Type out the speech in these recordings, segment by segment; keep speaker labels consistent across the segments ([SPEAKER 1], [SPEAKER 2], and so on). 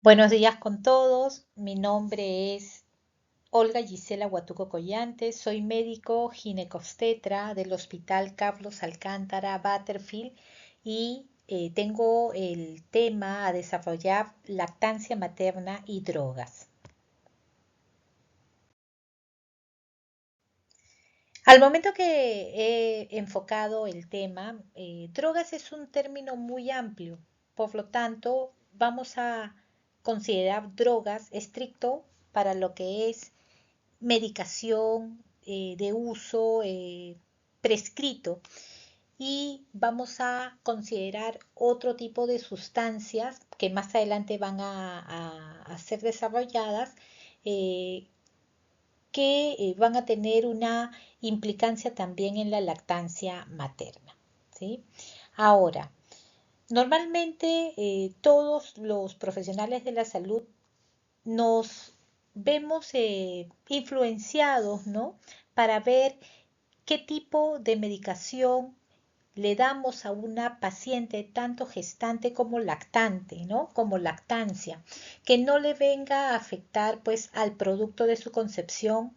[SPEAKER 1] Buenos días con todos. Mi nombre es Olga Gisela Huatuco Collante. Soy médico ginecobstetra del Hospital Carlos Alcántara Butterfield y tengo el tema a desarrollar lactancia materna y drogas. Al momento que he enfocado el tema, drogas es un término muy amplio, por lo tanto, vamos a considerar drogas estricto para lo que es medicación de uso prescrito y vamos a considerar otro tipo de sustancias que más adelante van a ser desarrolladas eh, que van a tener una implicancia también en la lactancia materna, ¿sí? Ahora, normalmente todos los profesionales de la salud nos vemos influenciados, ¿no? Para ver qué tipo de medicación le damos a una paciente tanto gestante como lactante, ¿no? Como lactancia, que no le venga a afectar pues al producto de su concepción,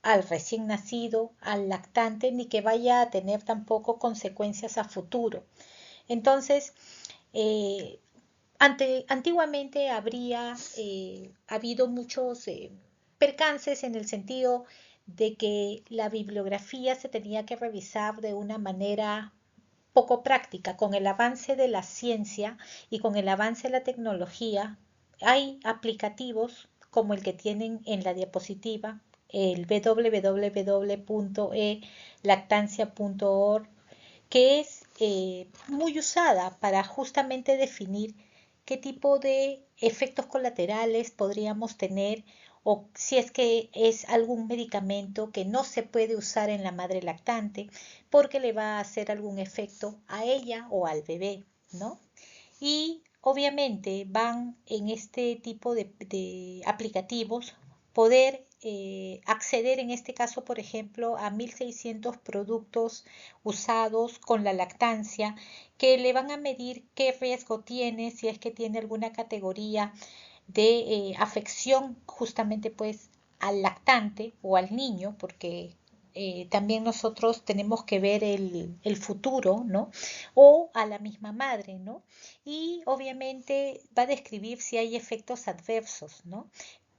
[SPEAKER 1] al recién nacido, al lactante, ni que vaya a tener tampoco consecuencias a futuro. Entonces, eh, antiguamente habría habido muchos percances en el sentido de que la bibliografía se tenía que revisar de una manera poco práctica. Con el avance de la ciencia y con el avance de la tecnología, hay aplicativos como el que tienen en la diapositiva, el www.elactancia.org, que es muy usada para justamente definir qué tipo de efectos colaterales podríamos tener o si es que es algún medicamento que no se puede usar en la madre lactante porque le va a hacer algún efecto a ella o al bebé, ¿no? Y obviamente van en este tipo de aplicativos poder acceder en este caso, por ejemplo, a 1600 productos usados con la lactancia que le van a medir qué riesgo tiene, si es que tiene alguna categoría de afección justamente pues al lactante o al niño, porque también nosotros tenemos que ver el futuro, ¿no? O a la misma madre, ¿no? Y obviamente va a describir si hay efectos adversos, ¿no?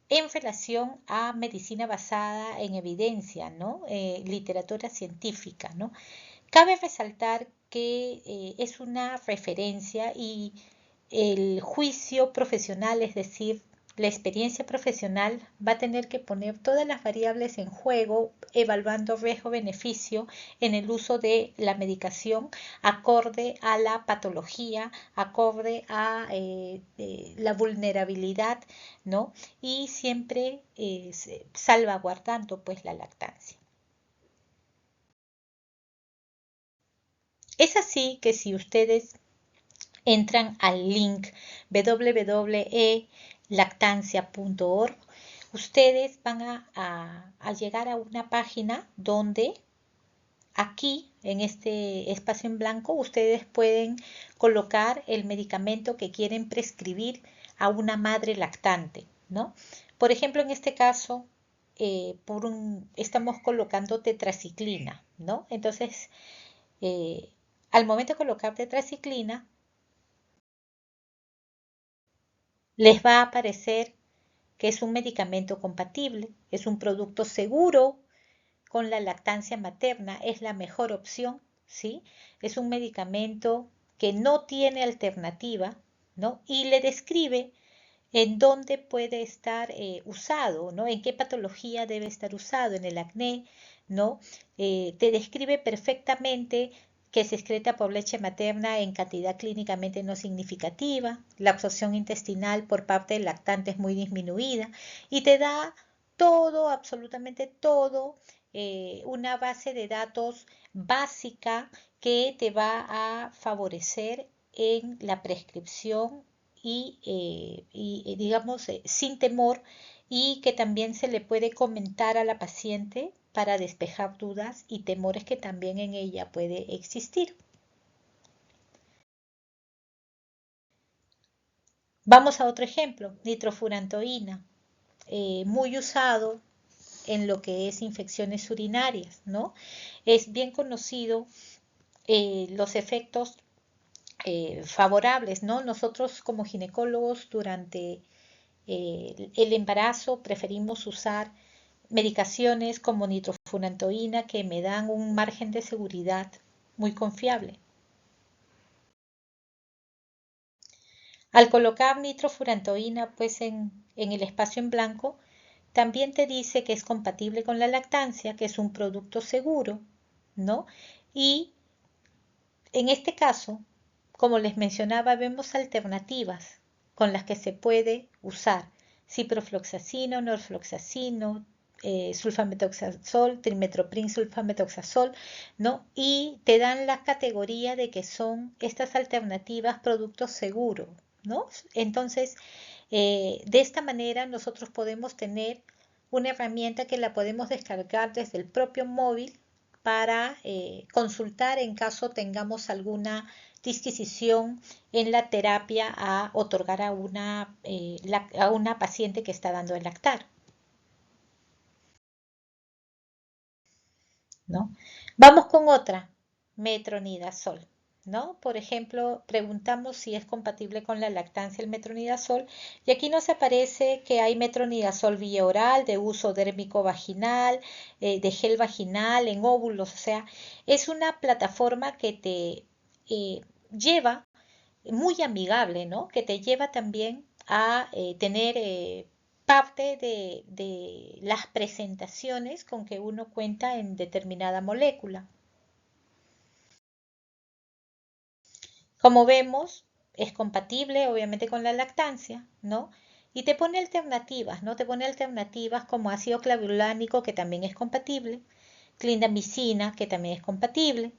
[SPEAKER 1] En relación a medicina basada en evidencia, ¿no? Literatura científica, ¿no? Cabe resaltar que es una referencia y el juicio profesional, es decir, la experiencia profesional va a tener que poner todas las variables en juego, evaluando riesgo-beneficio en el uso de la medicación acorde a la patología, acorde a la vulnerabilidad, ¿no? Y siempre salvaguardando pues la lactancia. Es así que si ustedes entran al link www.lactancia.org, ustedes van a llegar a una página donde aquí, en este espacio en blanco, ustedes pueden colocar el medicamento que quieren prescribir a una madre lactante, ¿no? Por ejemplo, en este caso, estamos colocando tetraciclina, ¿no? Entonces, al momento de colocar tetraciclina, les va a aparecer que es un medicamento compatible, es un producto seguro con la lactancia materna, es la mejor opción, ¿sí? Es un medicamento que no tiene alternativa, ¿no? Y le describe en dónde puede estar usado, ¿no? En qué patología debe estar usado, en el acné, ¿no? Te describe perfectamente que se excreta por leche materna en cantidad clínicamente no significativa, la absorción intestinal por parte del lactante es muy disminuida y te da todo, absolutamente todo, una base de datos básica que te va a favorecer en la prescripción y digamos, sin temor y que también se le puede comentar a la paciente para despejar dudas y temores que también en ella puede existir. Vamos a otro ejemplo, nitrofurantoína, muy usado en lo que es infecciones urinarias, ¿no? Es bien conocido los efectos favorables, ¿no? Nosotros como ginecólogos durante el embarazo preferimos usar medicaciones como nitrofurantoína que me dan un margen de seguridad muy confiable. Al colocar nitrofurantoína pues en el espacio en blanco, también te dice que es compatible con la lactancia, que es un producto seguro, ¿no? Y en este caso, como les mencionaba, vemos alternativas con las que se puede usar ciprofloxacino, norfloxacino, sulfametoxazol, trimetoprim sulfametoxazol, ¿no? Y te dan la categoría de que son estas alternativas productos seguros, ¿no? Entonces, de esta manera nosotros podemos tener una herramienta que la podemos descargar desde el propio móvil para consultar en caso tengamos alguna disquisición en la terapia a otorgar a una paciente que está dando el lactar, ¿no? Vamos con otra, metronidazol, ¿no? Por ejemplo, preguntamos si es compatible con la lactancia el metronidazol y aquí nos aparece que hay metronidazol vía oral de uso dérmico vaginal, de gel vaginal, en óvulos, o sea, es una plataforma que te lleva muy amigable, ¿no? Que te lleva también a tener parte de las presentaciones con que uno cuenta en determinada molécula. Como vemos, es compatible obviamente con la lactancia, ¿no? Y te pone alternativas, ¿no? Te pone alternativas como ácido clavulánico, que también es compatible, clindamicina, que también es compatible,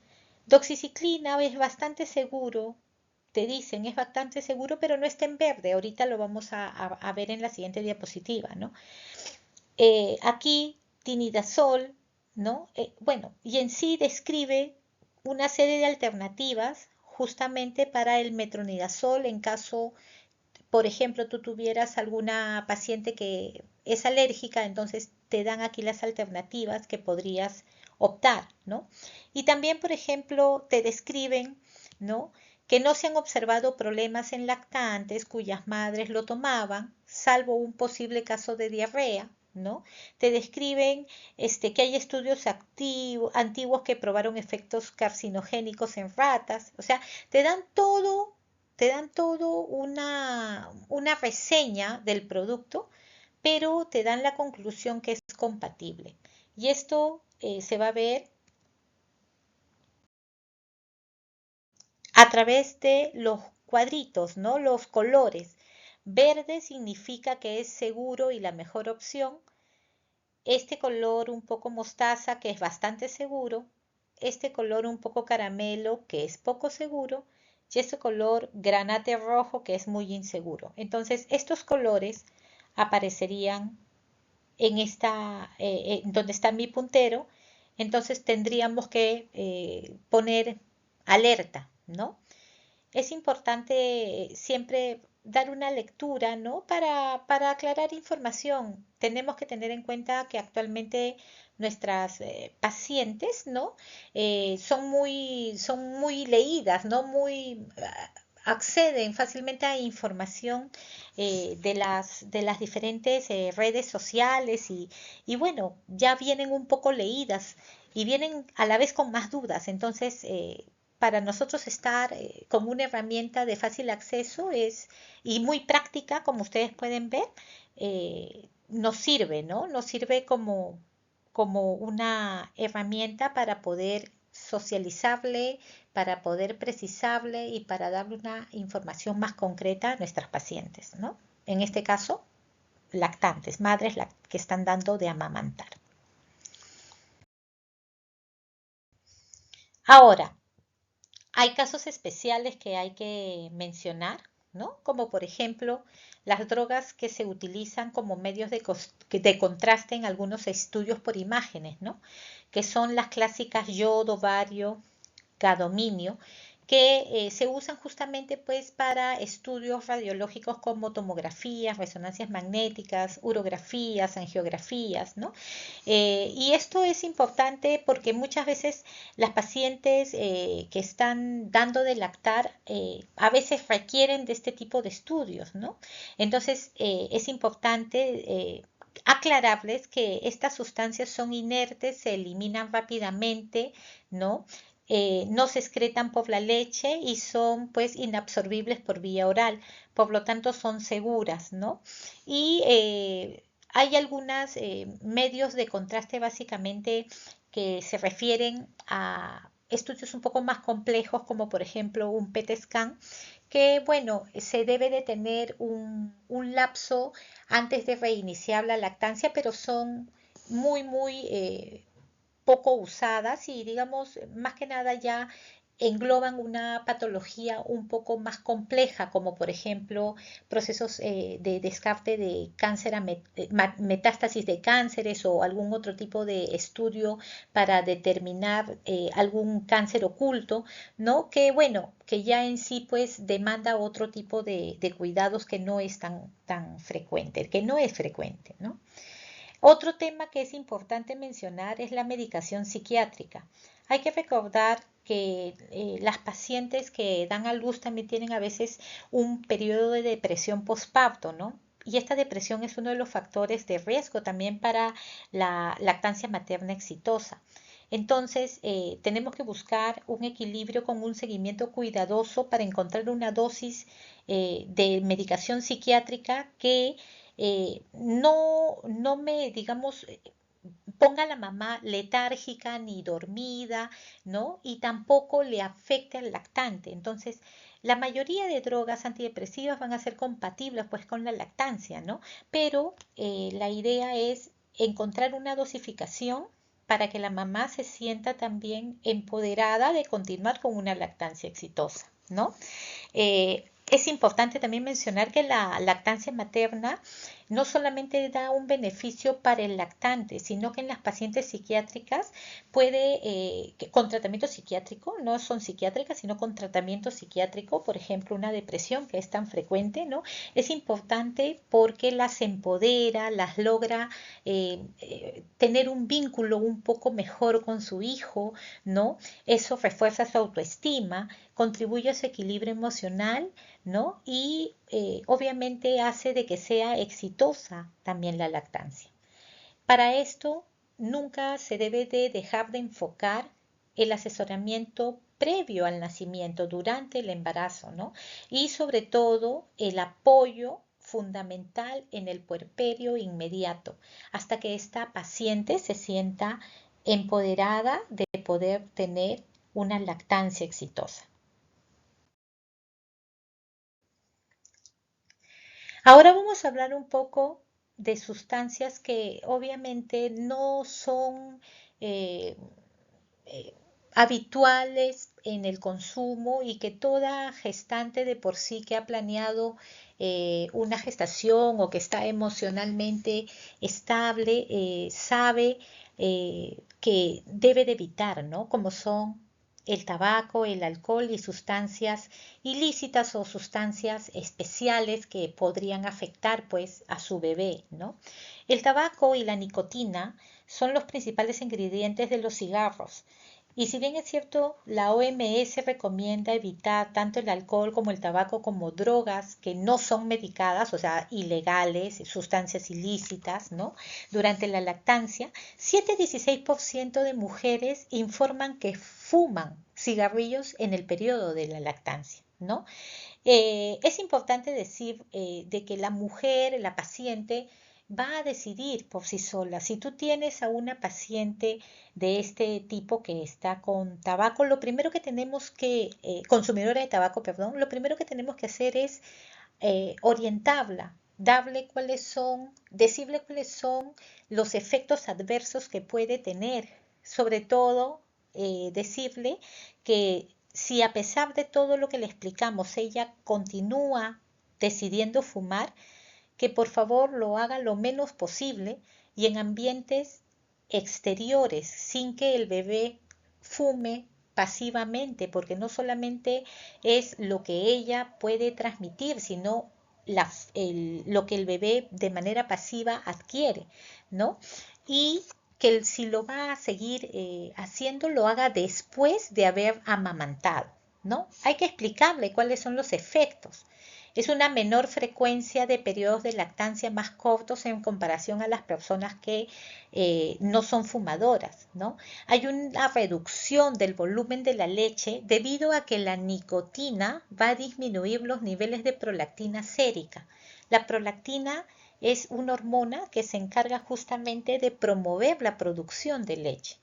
[SPEAKER 1] doxiciclina es bastante seguro, te dicen es bastante seguro, pero no está en verde. Ahorita lo vamos a ver en la siguiente diapositiva, ¿no? Aquí, tinidazol, ¿no? Bueno, y en sí describe una serie de alternativas justamente para el metronidazol en caso, por ejemplo, tú tuvieras alguna paciente que es alérgica, entonces te dan aquí las alternativas que podrías optar, ¿no? Y también, por ejemplo, te describen, ¿no? Que no se han observado problemas en lactantes cuyas madres lo tomaban, salvo un posible caso de diarrea, ¿no? Te describen que hay estudios antiguos que probaron efectos carcinogénicos en ratas, o sea, te dan todo una reseña del producto, pero te dan la conclusión que es compatible. Y esto se va a ver a través de los cuadritos, ¿no? Los colores. Verde significa que es seguro y la mejor opción. Este color un poco mostaza, que es bastante seguro. Este color un poco caramelo, que es poco seguro. Y este color granate rojo, que es muy inseguro. Entonces, estos colores aparecerían en donde está mi puntero. Entonces, tendríamos que poner alerta, ¿no? Es importante siempre dar una lectura, ¿no? Para aclarar información. Tenemos que tener en cuenta que actualmente nuestras pacientes, ¿no? Son muy leídas, ¿no? Acceden fácilmente a información de las diferentes redes sociales y bueno, ya vienen un poco leídas y vienen a la vez con más dudas. Entonces, para nosotros estar con una herramienta de fácil acceso y muy práctica, como ustedes pueden ver, nos sirve, ¿no? Nos sirve como una herramienta para poder socializarle, para poder precisarle y para darle una información más concreta a nuestras pacientes, ¿no? En este caso, lactantes, madres que están dando de amamantar. Ahora, hay casos especiales que hay que mencionar, ¿no? Como por ejemplo las drogas que se utilizan como medios de contraste en algunos estudios por imágenes, ¿no? Que son las clásicas yodo, bario, gadominio, que se usan justamente pues para estudios radiológicos como tomografías, resonancias magnéticas, urografías, angiografías, ¿no? Y esto es importante porque muchas veces las pacientes que están dando de lactar a veces requieren de este tipo de estudios, ¿no? Entonces es importante aclararles que estas sustancias son inertes, se eliminan rápidamente, ¿no? No se excretan por la leche y son pues inabsorbibles por vía oral, por lo tanto son seguras, ¿no? Y hay algunos medios de contraste básicamente que se refieren a estudios un poco más complejos, como por ejemplo un PET scan, que bueno, se debe de tener un lapso antes de reiniciar la lactancia, pero son muy poco usadas y digamos, más que nada ya engloban una patología un poco más compleja, como por ejemplo procesos de descarte de cáncer a metástasis de cánceres o algún otro tipo de estudio para determinar algún cáncer oculto, ¿no? Que bueno, que ya en sí pues demanda otro tipo de cuidados que no es tan frecuente, que no es frecuente, ¿no? Otro tema que es importante mencionar es la medicación psiquiátrica. Hay que recordar que las pacientes que dan a luz también tienen a veces un periodo de depresión postparto, ¿no? Y esta depresión es uno de los factores de riesgo también para la lactancia materna exitosa. Entonces, tenemos que buscar un equilibrio con un seguimiento cuidadoso para encontrar una dosis de medicación psiquiátrica que no me, digamos, ponga a la mamá letárgica ni dormida, ¿no? Y tampoco le afecte al lactante. Entonces, la mayoría de drogas antidepresivas van a ser compatibles pues con la lactancia, ¿no? Pero la idea es encontrar una dosificación para que la mamá se sienta también empoderada de continuar con una lactancia exitosa, ¿no? Es importante también mencionar que la lactancia materna no solamente da un beneficio para el lactante, sino que en las pacientes psiquiátricas puede, con tratamiento psiquiátrico, no son psiquiátricas, sino con tratamiento psiquiátrico, por ejemplo, una depresión que es tan frecuente, ¿no? Es importante porque las empodera, las logra tener un vínculo un poco mejor con su hijo, ¿no? Eso refuerza su autoestima, contribuye a su equilibrio emocional, ¿no? Y obviamente hace de que sea exitosa también la lactancia. Para esto, nunca se debe de dejar de enfocar el asesoramiento previo al nacimiento, durante el embarazo, ¿no? Y sobre todo el apoyo fundamental en el puerperio inmediato, hasta que esta paciente se sienta empoderada de poder tener una lactancia exitosa. Ahora vamos a hablar un poco de sustancias que obviamente no son eh, eh, habituales en el consumo y que toda gestante de por sí que ha planeado una gestación o que está emocionalmente estable sabe que debe de evitar, ¿no? Como son el tabaco, el alcohol y sustancias ilícitas o sustancias especiales que podrían afectar pues a su bebé, ¿no? El tabaco y la nicotina son los principales ingredientes de los cigarros. Y si bien es cierto, la OMS recomienda evitar tanto el alcohol como el tabaco como drogas que no son medicadas, o sea, ilegales, sustancias ilícitas, ¿no? Durante la lactancia, 7,16% de mujeres informan que fuman cigarrillos en el periodo de la lactancia, ¿no? Es importante decir de que la mujer, la paciente, va a decidir por sí sola. Si tú tienes a una paciente de este tipo que está con tabaco, lo primero que tenemos que, consumidora de tabaco, perdón, lo primero que tenemos que hacer es orientarla, darle cuáles son, decirle cuáles son los efectos adversos que puede tener. Sobre todo, decirle que si a pesar de todo lo que le explicamos, ella continúa decidiendo fumar, que por favor lo haga lo menos posible y en ambientes exteriores, sin que el bebé fume pasivamente, porque no solamente es lo que ella puede transmitir, sino lo que el bebé de manera pasiva adquiere, ¿no? Y que si lo va a seguir haciendo, lo haga después de haber amamantado, ¿no? Hay que explicarle cuáles son los efectos. Es una menor frecuencia de periodos de lactancia más cortos en comparación a las personas que no son fumadoras, ¿no? Hay una reducción del volumen de la leche debido a que la nicotina va a disminuir los niveles de prolactina sérica. La prolactina es una hormona que se encarga justamente de promover la producción de leche.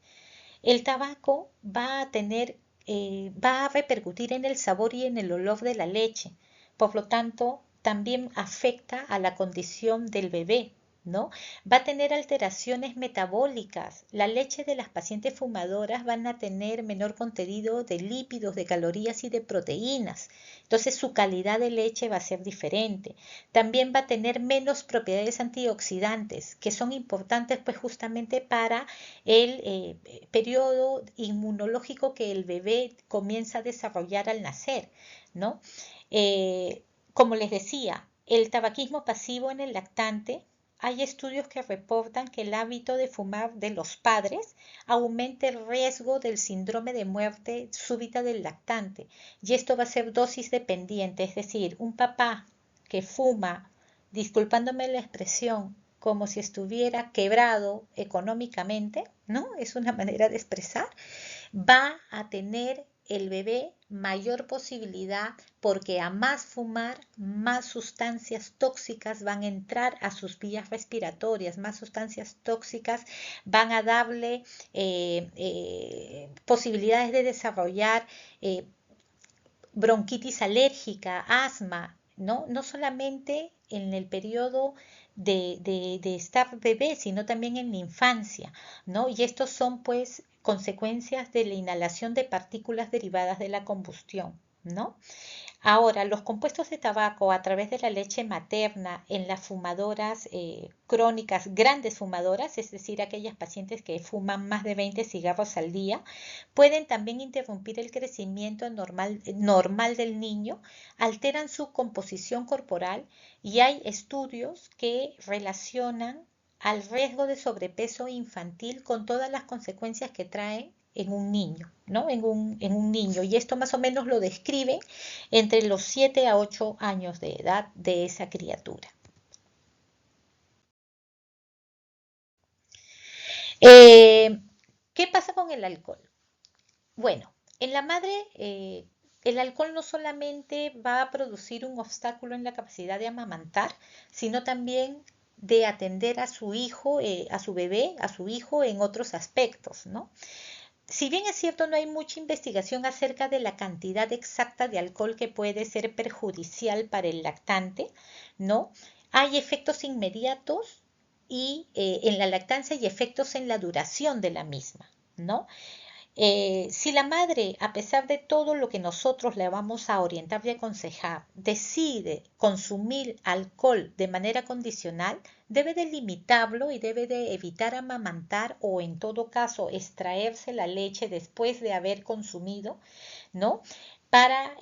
[SPEAKER 1] El tabaco va a repercutir en el sabor y en el olor de la leche. Por lo tanto, también afecta a la condición del bebé, ¿no? Va a tener alteraciones metabólicas. La leche de las pacientes fumadoras van a tener menor contenido de lípidos, de calorías y de proteínas. Entonces su calidad de leche va a ser diferente. También va a tener menos propiedades antioxidantes, que son importantes pues justamente para el periodo inmunológico que el bebé comienza a desarrollar al nacer, ¿no? Como les decía, el tabaquismo pasivo en el lactante, hay estudios que reportan que el hábito de fumar de los padres aumenta el riesgo del síndrome de muerte súbita del lactante. Y esto va a ser dosis dependiente, es decir, un papá que fuma, disculpándome la expresión, como si estuviera quebrado económicamente, ¿no? Es una manera de expresar, va a tener el bebé mayor posibilidad porque a más fumar, más sustancias tóxicas van a entrar a sus vías respiratorias, más sustancias tóxicas van a darle posibilidades de desarrollar bronquitis alérgica, asma, ¿no? No solamente en el periodo de estar bebé, sino también en la infancia, ¿no? Y estos son pues consecuencias de la inhalación de partículas derivadas de la combustión, ¿no? Ahora, los compuestos de tabaco a través de la leche materna en las fumadoras crónicas, grandes fumadoras, es decir, aquellas pacientes que fuman más de 20 cigarros al día, pueden también interrumpir el crecimiento normal del niño, alteran su composición corporal y hay estudios que relacionan al riesgo de sobrepeso infantil con todas las consecuencias que traen en un niño, ¿no? En un niño. Y esto más o menos lo describe entre los 7 a 8 años de edad de esa criatura. Eh, ¿Qué pasa con el alcohol? Bueno, en la madre el alcohol no solamente va a producir un obstáculo en la capacidad de amamantar, sino también de atender a su hijo, a su bebé, a su hijo en otros aspectos, ¿no? Si bien es cierto, no hay mucha investigación acerca de la cantidad exacta de alcohol que puede ser perjudicial para el lactante, ¿no? Hay efectos inmediatos y en la lactancia y efectos en la duración de la misma, ¿no? Si la madre, a pesar de todo lo que nosotros le vamos a orientar y aconsejar, decide consumir alcohol de manera condicional, debe de limitarlo y debe de evitar amamantar o en todo caso extraerse la leche después de haber consumido, ¿no? Para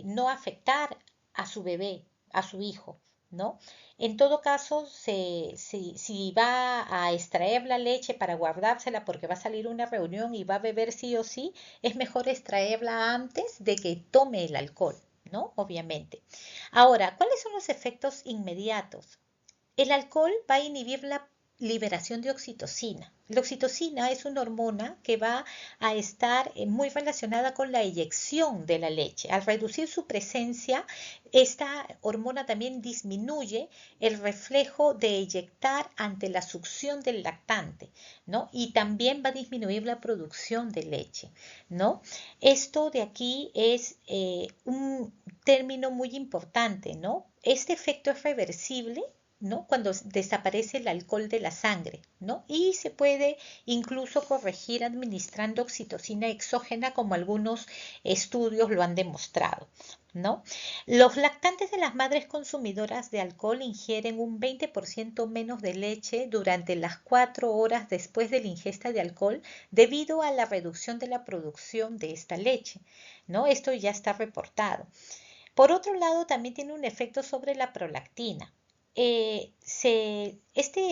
[SPEAKER 1] no afectar a su bebé, a su hijo, ¿no? En todo caso, si va a extraer la leche para guardársela porque va a salir una reunión y va a beber sí o sí, es mejor extraerla antes de que tome el alcohol, ¿no? Obviamente. Ahora, ¿cuáles son los efectos inmediatos? El alcohol va a inhibir la liberación de oxitocina. La oxitocina es una hormona que va a estar muy relacionada con la eyección de la leche. Al reducir su presencia, esta hormona también disminuye el reflejo de eyectar ante la succión del lactante, ¿no? Y también va a disminuir la producción de leche, ¿no? Esto de aquí es un término muy importante, ¿no? Este efecto es reversible ¿no? Cuando desaparece el alcohol de la sangre, ¿no? Y se puede incluso corregir administrando oxitocina exógena, como algunos estudios lo han demostrado, ¿no? Los lactantes de las madres consumidoras de alcohol ingieren un 20% menos de leche durante las 4 horas después de la ingesta de alcohol debido a la reducción de la producción de esta leche, ¿no? Esto ya está reportado. Por otro lado, también tiene un efecto sobre la prolactina. Este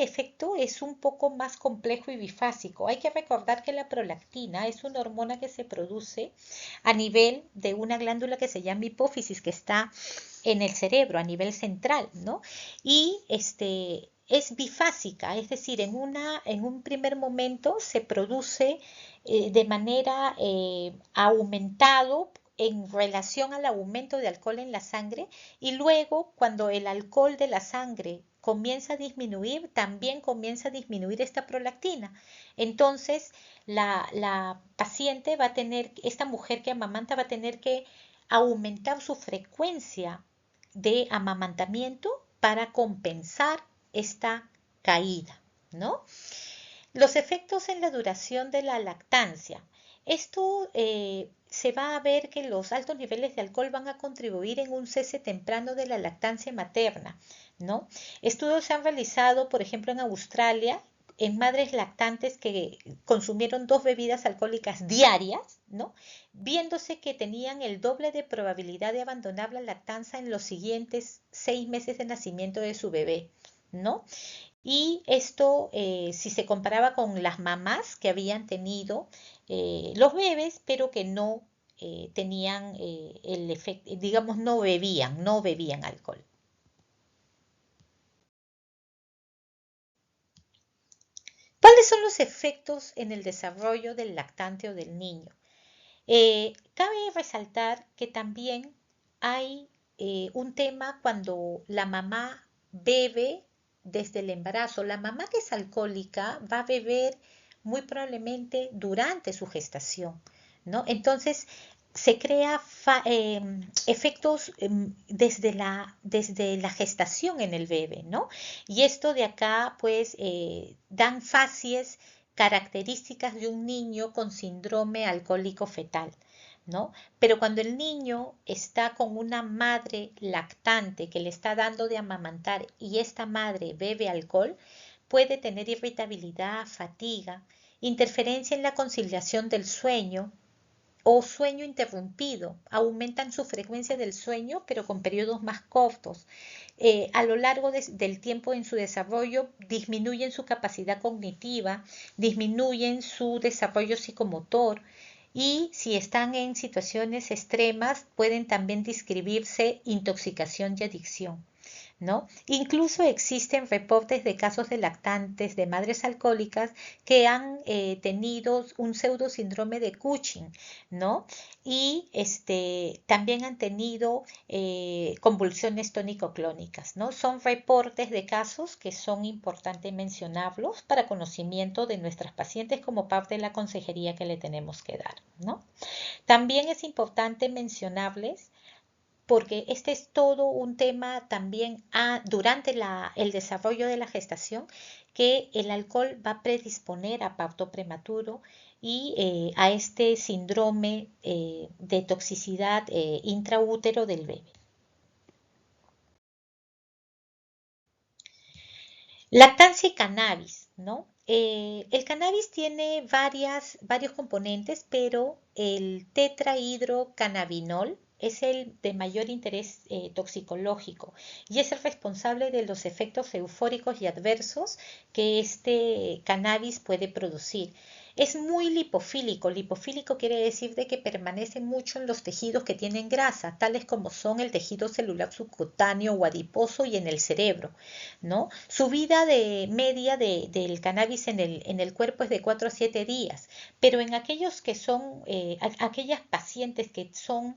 [SPEAKER 1] efecto es un poco más complejo y bifásico. Hay que recordar que la prolactina es una hormona que se produce a nivel de una glándula que se llama hipófisis, que está en el cerebro, a nivel central, ¿no? Y es bifásica, es decir, en un primer momento se produce de manera aumentado en relación al aumento de alcohol en la sangre, y luego cuando el alcohol de la sangre comienza a disminuir, también comienza a disminuir esta prolactina. Entonces, la paciente va a tener, esta mujer que amamanta va a tener que aumentar su frecuencia de amamantamiento para compensar esta caída, ¿no? Los efectos en la duración de la lactancia. Esto se va a ver que los altos niveles de alcohol van a contribuir en un cese temprano de la lactancia materna, ¿no? Estudios se han realizado, por ejemplo, en Australia, en madres lactantes que consumieron 2 bebidas alcohólicas diarias, ¿no? Viéndose que tenían el doble de probabilidad de abandonar la lactancia en los siguientes 6 meses de nacimiento de su bebé, ¿no? Y esto, si se comparaba con las mamás que habían tenido los bebés, pero que no tenían el efecto, digamos, no bebían alcohol. ¿Cuáles son los efectos en el desarrollo del lactante o del niño? Cabe resaltar que también hay un tema cuando la mamá bebe desde el embarazo. La mamá que es alcohólica va a beber muy probablemente durante su gestación, ¿no? Entonces se crea efectos desde la gestación en el bebé, ¿no? Y esto de acá, pues, dan facies características de un niño con síndrome alcohólico fetal, ¿no? Pero cuando el niño está con una madre lactante que le está dando de amamantar y esta madre bebe alcohol, puede tener irritabilidad, fatiga, interferencia en la conciliación del sueño o sueño interrumpido. Aumentan su frecuencia del sueño, pero con periodos más cortos. A lo largo del tiempo en su desarrollo disminuyen su capacidad cognitiva, disminuyen su desarrollo psicomotor, y si están en situaciones extremas pueden también describirse intoxicación y adicción, ¿no? Incluso existen reportes de casos de lactantes de madres alcohólicas que han tenido un pseudo síndrome de Cushing, ¿no? Y también han tenido convulsiones tónico-clónicas, ¿no? Son reportes de casos que son importantes mencionarlos para conocimiento de nuestras pacientes como parte de la consejería que le tenemos que dar, ¿no? También es importante mencionarles, porque este es todo un tema también durante el desarrollo de la gestación, que el alcohol va a predisponer a parto prematuro y a este síndrome de toxicidad intraútero del bebé. Lactancia y cannabis, ¿no? El cannabis tiene varios componentes, pero el tetrahidrocannabinol es el de mayor interés toxicológico y es el responsable de los efectos eufóricos y adversos que este cannabis puede producir. Es muy lipofílico. Lipofílico quiere decir de que permanece mucho en los tejidos que tienen grasa, tales como son el tejido celular subcutáneo o adiposo y en el cerebro, ¿no? Su vida media del cannabis en el cuerpo es de 4 a 7 días, pero en aquellos que son, aquellas pacientes que son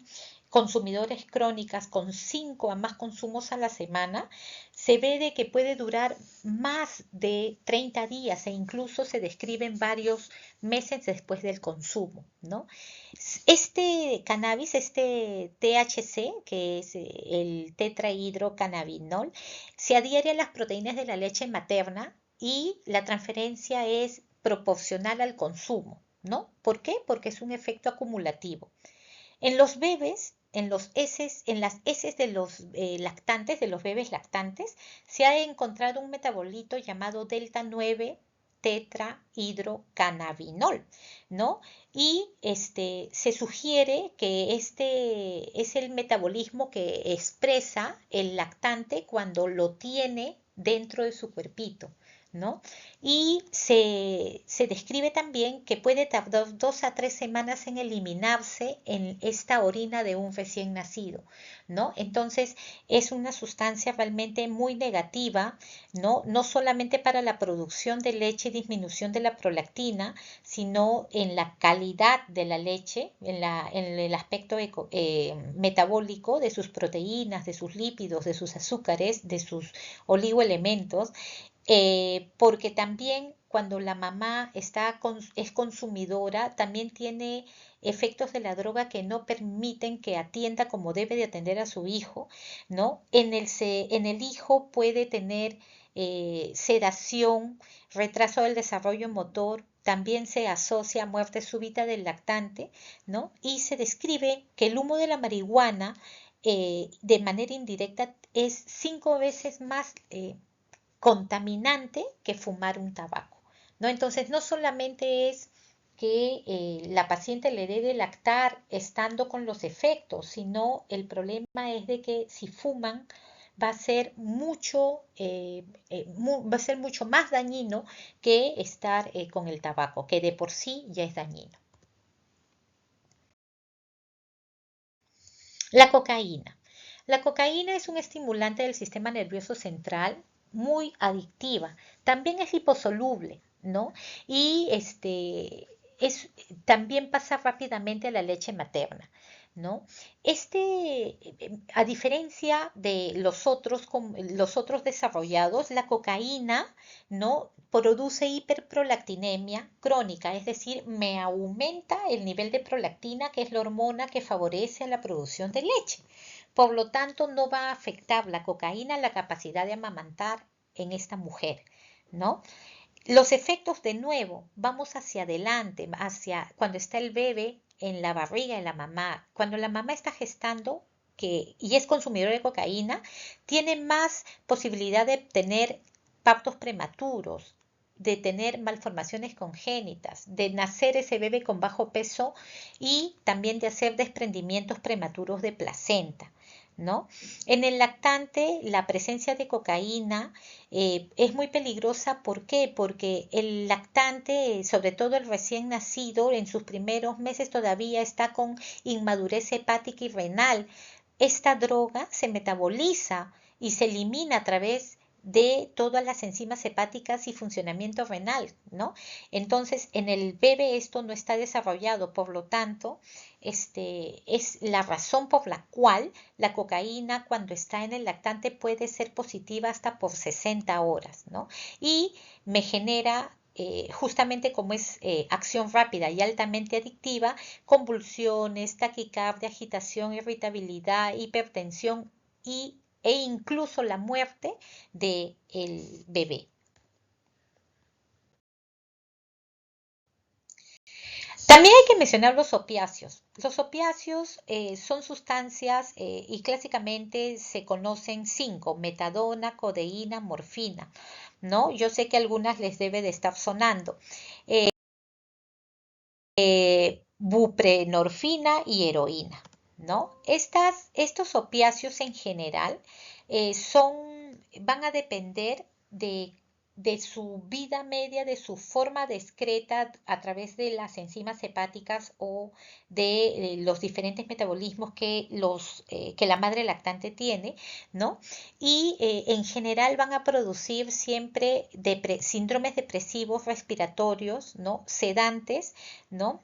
[SPEAKER 1] consumidores crónicas con 5 a más consumos a la semana, se ve de que puede durar más de 30 días e incluso se describen varios meses después del consumo, ¿no? Este cannabis, este THC, que es el tetrahidrocannabinol, se adhiere a las proteínas de la leche materna y la transferencia es proporcional al consumo, ¿no? ¿Por qué? Porque es un efecto acumulativo. En los bebés, en las heces de los lactantes, de los bebés lactantes, se ha encontrado un metabolito llamado delta 9 tetrahidrocannabinol, ¿no? Y se sugiere que este es el metabolismo que expresa el lactante cuando lo tiene dentro de su cuerpito, ¿no? Y se describe también que puede tardar 2 a 3 semanas en eliminarse en esta orina de un recién nacido, ¿no? Entonces es una sustancia realmente muy negativa, ¿no? No solamente para la producción de leche y disminución de la prolactina, sino en la calidad de la leche, en el aspecto metabólico de sus proteínas, de sus lípidos, de sus azúcares, de sus oligoelementos, porque también cuando la mamá es consumidora, también tiene efectos de la droga que no permiten que atienda como debe de atender a su hijo, ¿no? En el hijo puede tener sedación, retraso del desarrollo motor, también se asocia a muerte súbita del lactante, ¿no? Y se describe que el humo de la marihuana de manera indirecta es 5 veces más contaminante que fumar un tabaco, ¿no? Entonces, no solamente es que la paciente le debe lactar estando con los efectos, sino el problema es de que si fuman va a ser va a ser mucho más dañino que estar con el tabaco, que de por sí ya es dañino. La cocaína. La cocaína es un estimulante del sistema nervioso central muy adictiva. También es liposoluble, ¿no? Y también pasa rápidamente a la leche materna, ¿no? A diferencia de los otros desarrollados, la cocaína, ¿no? Produce hiperprolactinemia crónica, es decir, me aumenta el nivel de prolactina, que es la hormona que favorece a la producción de leche. Por lo tanto, no va a afectar la cocaína la capacidad de amamantar en esta mujer, ¿no? Los efectos, de nuevo, vamos hacia adelante, hacia cuando está el bebé en la barriga de la mamá, cuando la mamá está gestando y es consumidor de cocaína, tiene más posibilidad de tener partos prematuros, de tener malformaciones congénitas, de nacer ese bebé con bajo peso y también de hacer desprendimientos prematuros de placenta, ¿no? En el lactante, la presencia de cocaína es muy peligrosa. ¿Por qué? Porque el lactante, sobre todo el recién nacido, en sus primeros meses todavía está con inmadurez hepática y renal. Esta droga se metaboliza y se elimina a través de todas las enzimas hepáticas y funcionamiento renal, ¿no? Entonces, en el bebé esto no está desarrollado, por lo tanto, es la razón por la cual la cocaína cuando está en el lactante puede ser positiva hasta por 60 horas, ¿no? Y me genera justamente como es acción rápida y altamente adictiva, convulsiones, taquicardia, agitación, irritabilidad, hipertensión e incluso la muerte del bebé. También hay que mencionar los opiáceos. Los opiáceos son sustancias y clásicamente se conocen 5: metadona, codeína, morfina, ¿no? Yo sé que a algunas les debe de estar sonando. Buprenorfina y heroína, ¿no? Estos opiáceos en general van a depender de su vida media, de su forma discreta a través de las enzimas hepáticas o de los diferentes metabolismos que la madre lactante tiene, ¿no? Y en general van a producir siempre síndromes depresivos respiratorios, ¿no? Sedantes, ¿no?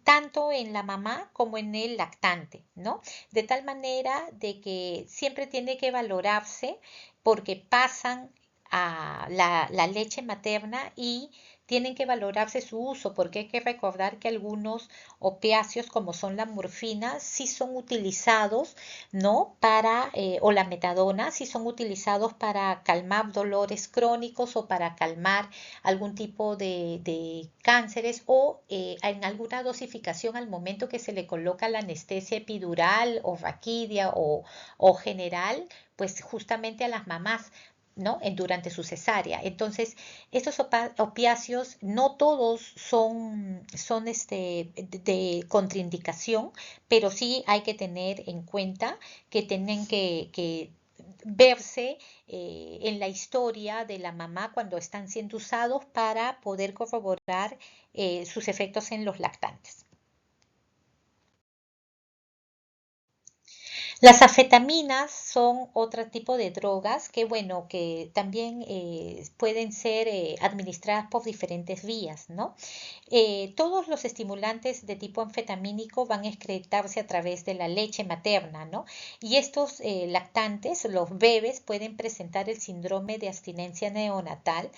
[SPEAKER 1] tanto en la mamá como en el lactante, ¿no? De tal manera de que siempre tiene que valorarse porque pasan a la leche materna y tienen que valorarse su uso, porque hay que recordar que algunos opiáceos, como son la morfina, sí son utilizados, ¿no? O la metadona, sí son utilizados para calmar dolores crónicos o para calmar algún tipo de cánceres o en alguna dosificación al momento que se le coloca la anestesia epidural o raquidia o general, pues justamente a las mamás, ¿no? Durante su cesárea. Entonces, estos opiáceos no todos son de contraindicación, pero sí hay que tener en cuenta que tienen que verse en la historia de la mamá cuando están siendo usados para poder corroborar sus efectos en los lactantes. Las anfetaminas son otro tipo de drogas que, bueno, que también pueden ser administradas por diferentes vías, ¿no? Todos los estimulantes de tipo anfetamínico van a excretarse a través de la leche materna, ¿no? Y estos lactantes, los bebés, pueden presentar el síndrome de abstinencia neonatal,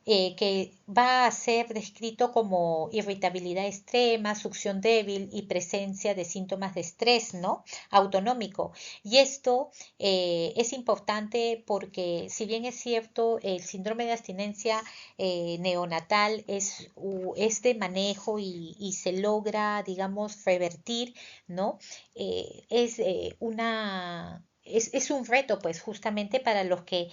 [SPEAKER 1] que va a ser descrito como irritabilidad extrema, succión débil y presencia de síntomas de estrés, ¿no? Autonómico. Y esto es importante porque, si bien es cierto, el síndrome de abstinencia neonatal es de manejo y se logra, digamos, revertir, ¿no? Es un reto, pues, justamente para los que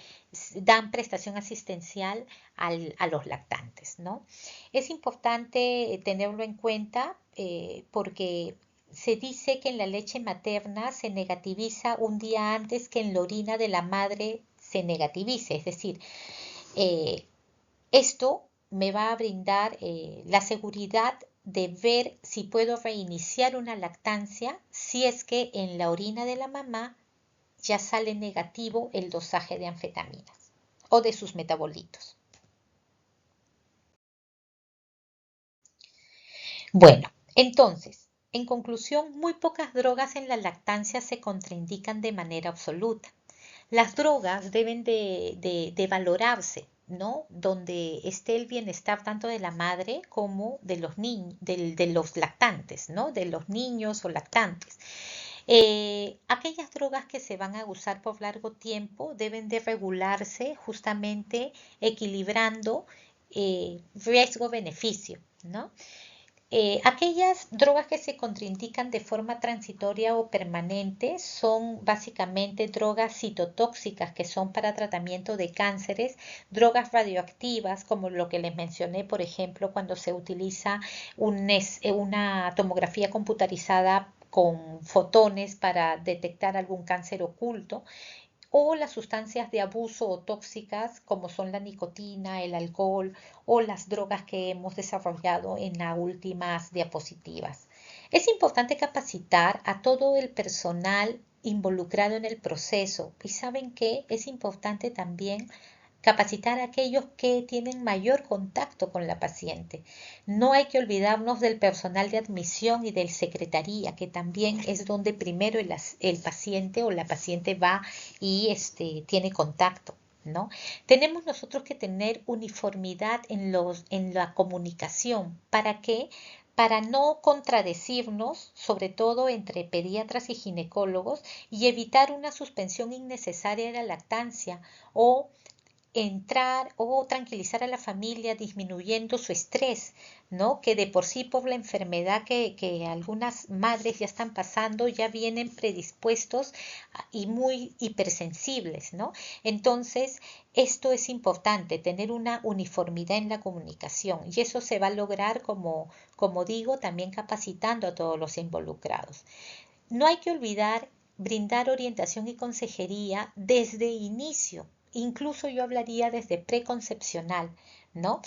[SPEAKER 1] dan prestación asistencial a los lactantes, ¿no? Es importante tenerlo en cuenta porque se dice que en la leche materna se negativiza un día antes que en la orina de la madre se negativice, es decir, eh, esto me va a brindar la seguridad de ver si puedo reiniciar una lactancia si es que en la orina de la mamá ya sale negativo el dosaje de anfetaminas o de sus metabolitos. Bueno, entonces, en conclusión, muy pocas drogas en la lactancia se contraindican de manera absoluta. Las drogas deben de valorarse, ¿no? Donde esté el bienestar tanto de la madre como de los niños, de los lactantes, ¿no? De los niños o lactantes. Aquellas drogas que se van a usar por largo tiempo deben de regularse justamente equilibrando riesgo-beneficio, ¿no? Aquellas drogas que se contraindican de forma transitoria o permanente son básicamente drogas citotóxicas que son para tratamiento de cánceres, drogas radioactivas como lo que les mencioné, por ejemplo, cuando se utiliza una tomografía computarizada con fotones para detectar algún cáncer oculto, o las sustancias de abuso o tóxicas como son la nicotina, el alcohol o las drogas que hemos desarrollado en las últimas diapositivas. Es importante capacitar a todo el personal involucrado en el proceso y saben que es importante también capacitar a aquellos que tienen mayor contacto con la paciente. No hay que olvidarnos del personal de admisión y del secretaría, que también es donde primero el paciente o la paciente va y tiene contacto, ¿no? Tenemos nosotros que tener uniformidad en la comunicación. ¿Para qué? Para no contradecirnos, sobre todo entre pediatras y ginecólogos, y evitar una suspensión innecesaria de la lactancia o entrar o tranquilizar a la familia disminuyendo su estrés, ¿no? Que de por sí por la enfermedad que algunas madres ya están pasando, ya vienen predispuestos y muy hipersensibles, ¿no? Entonces, esto es importante, tener una uniformidad en la comunicación y eso se va a lograr, como digo, también capacitando a todos los involucrados. No hay que olvidar brindar orientación y consejería desde inicio. Incluso yo hablaría desde preconcepcional, ¿no?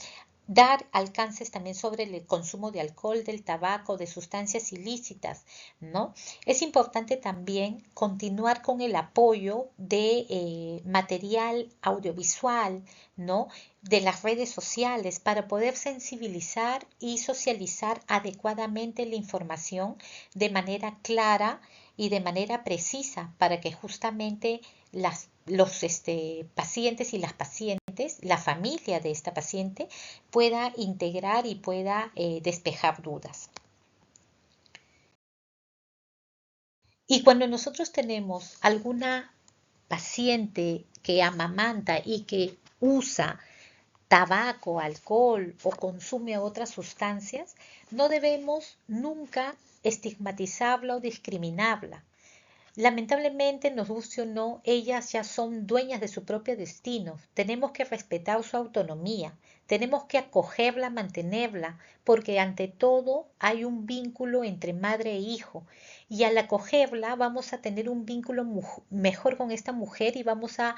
[SPEAKER 1] dar alcances también sobre el consumo de alcohol, del tabaco, de sustancias ilícitas, ¿no? Es importante también continuar con el apoyo de material audiovisual, ¿no? De las redes sociales para poder sensibilizar y socializar adecuadamente la información de manera clara y de manera precisa para que justamente los pacientes y las pacientes, la familia de esta paciente, pueda integrar y pueda despejar dudas. Y cuando nosotros tenemos alguna paciente que amamanta y que usa tabaco, alcohol o consume otras sustancias, no debemos nunca estigmatizarla o discriminarla. Lamentablemente, nos guste o no, ellas ya son dueñas de su propio destino. Tenemos que respetar su autonomía, tenemos que acogerla, mantenerla, porque ante todo hay un vínculo entre madre e hijo. Y al acogerla vamos a tener un vínculo mejor con esta mujer y vamos a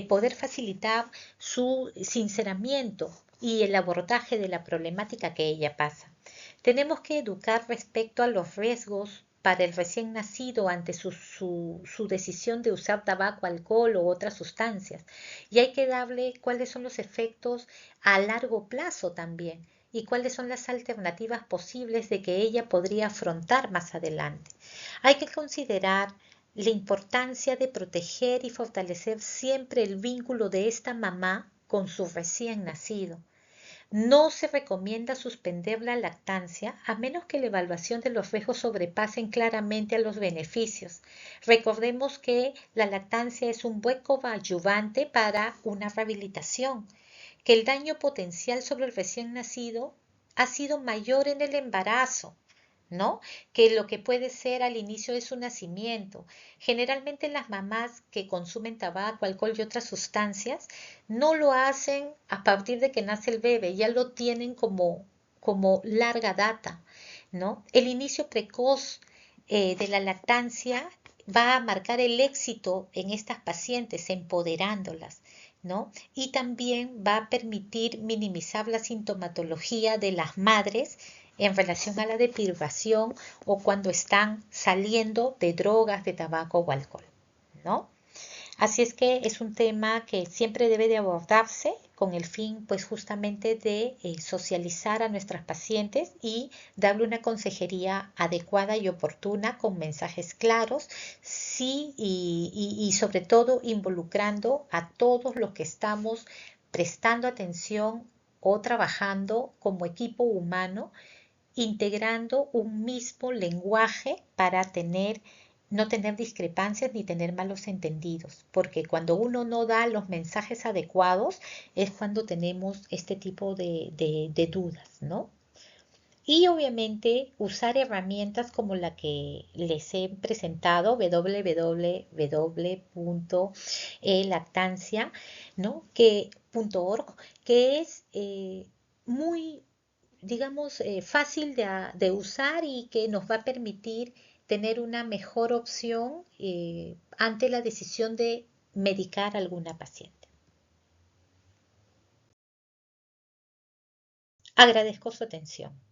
[SPEAKER 1] poder facilitar su sinceramiento y el abordaje de la problemática que ella pasa. Tenemos que educar respecto a los riesgos para el recién nacido ante su decisión de usar tabaco, alcohol u otras sustancias. Y hay que darle cuáles son los efectos a largo plazo también y cuáles son las alternativas posibles de que ella podría afrontar más adelante. Hay que considerar la importancia de proteger y fortalecer siempre el vínculo de esta mamá con su recién nacido. No se recomienda suspender la lactancia a menos que la evaluación de los riesgos sobrepasen claramente a los beneficios. Recordemos que la lactancia es un buen coadyuvante para una rehabilitación, que el daño potencial sobre el recién nacido ha sido mayor en el embarazo, ¿no? Que lo que puede ser al inicio de su nacimiento. Generalmente las mamás que consumen tabaco, alcohol y otras sustancias no lo hacen a partir de que nace el bebé, ya lo tienen como larga data, ¿no? El inicio precoz de la lactancia va a marcar el éxito en estas pacientes, empoderándolas, ¿no? Y también va a permitir minimizar la sintomatología de las madres en relación a la deprivación o cuando están saliendo de drogas, de tabaco o alcohol, ¿no? Así es que es un tema que siempre debe de abordarse con el fin, pues justamente de socializar a nuestras pacientes y darle una consejería adecuada y oportuna con mensajes claros, sí, y sobre todo involucrando a todos los que estamos prestando atención o trabajando como equipo humano integrando un mismo lenguaje para no tener discrepancias ni tener malos entendidos, porque cuando uno no da los mensajes adecuados es cuando tenemos este tipo de dudas, ¿no? Y obviamente usar herramientas como la que les he presentado, www.lactancia, ¿no? .org, que es muy, digamos, fácil de usar y que nos va a permitir tener una mejor opción ante la decisión de medicar a alguna paciente. Agradezco su atención.